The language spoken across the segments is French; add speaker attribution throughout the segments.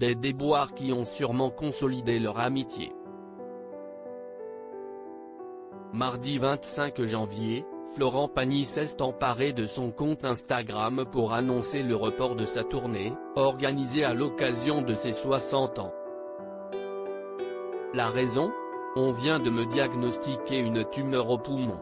Speaker 1: des déboires qui ont sûrement consolidé leur amitié. Mardi 25 janvier, Florent Pagny s'est emparé de son compte Instagram pour annoncer le report de sa tournée, organisée à l'occasion de ses 60 ans. La raison ? On vient de me diagnostiquer une tumeur au poumon.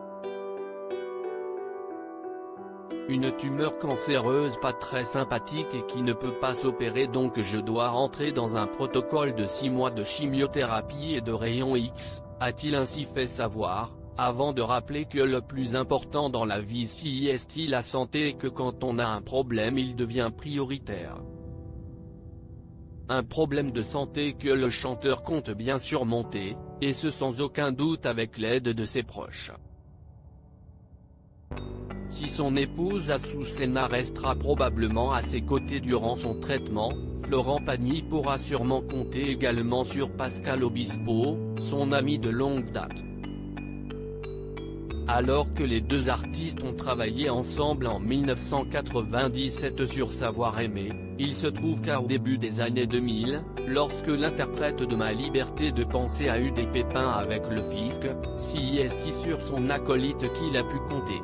Speaker 1: Une tumeur cancéreuse pas très sympathique et qui ne peut pas s'opérer, donc je dois rentrer dans un protocole de 6 mois de chimiothérapie et de rayons X, a-t-il ainsi fait savoir, avant de rappeler que le plus important dans la vie c'est la santé et que quand on a un problème il devient prioritaire. Un problème de santé que le chanteur compte bien surmonter, et ce sans aucun doute avec l'aide de ses proches. Si son épouse Azucena restera probablement à ses côtés durant son traitement, Florent Pagny pourra sûrement compter également sur Pascal Obispo, son ami de longue date. Alors que les deux artistes ont travaillé ensemble en 1997 sur Savoir aimer, il se trouve qu'au début des années 2000, lorsque l'interprète de Ma liberté de penser a eu des pépins avec le fisc, c'est sur son acolyte qu'il a pu compter.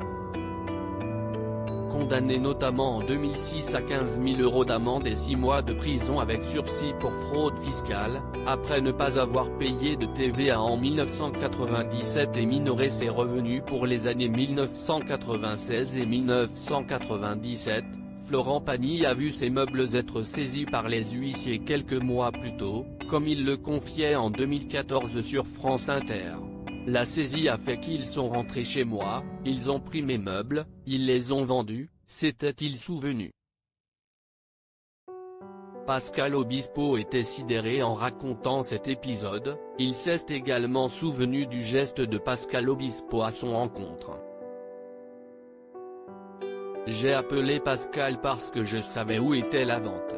Speaker 1: Condamné notamment en 2006 à 15 000 € d'amende et 6 mois de prison avec sursis pour fraude fiscale, après ne pas avoir payé de TVA en 1997 et minoré ses revenus pour les années 1996 et 1997, Florent Pagny a vu ses meubles être saisis par les huissiers quelques mois plus tôt, comme il le confiait en 2014 sur France Inter. La saisie a fait qu'ils sont rentrés chez moi, ils ont pris mes meubles, ils les ont vendus, s'était-il souvenu. Pascal Obispo était sidéré en racontant cet épisode, il s'est également souvenu du geste de Pascal Obispo à son encontre. J'ai appelé Pascal parce que je savais où était la vente.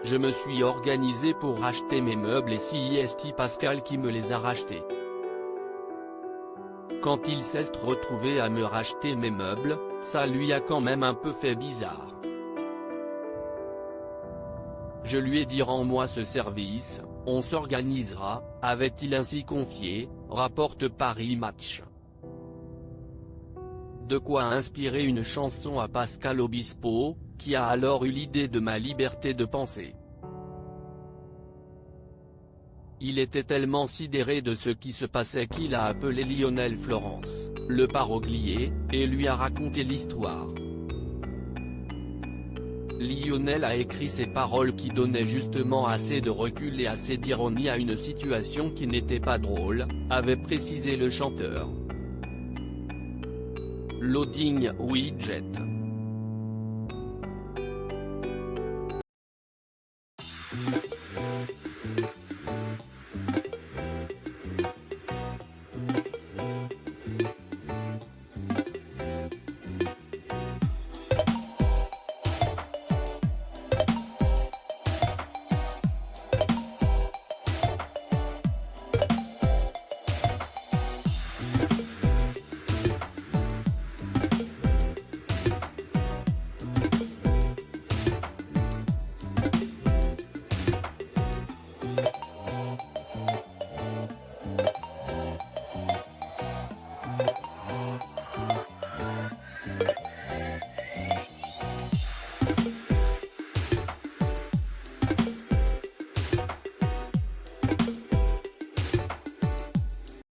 Speaker 1: Je me suis organisé pour racheter mes meubles et c'est Pascal qui me les a rachetés. Quand il s'est retrouvé à me racheter mes meubles, ça lui a quand même un peu fait bizarre. Je lui ai dit rends-moi ce service, on s'organisera, avait-il ainsi confié, rapporte Paris Match. De quoi inspirer une chanson à Pascal Obispo, qui a alors eu l'idée de Ma liberté de penser. Il était tellement sidéré de ce qui se passait qu'il a appelé Lionel Florence, le parolier, et lui a raconté l'histoire. Lionel a écrit ces paroles qui donnaient justement assez de recul et assez d'ironie à une situation qui n'était pas drôle, avait précisé le chanteur. Loading widget.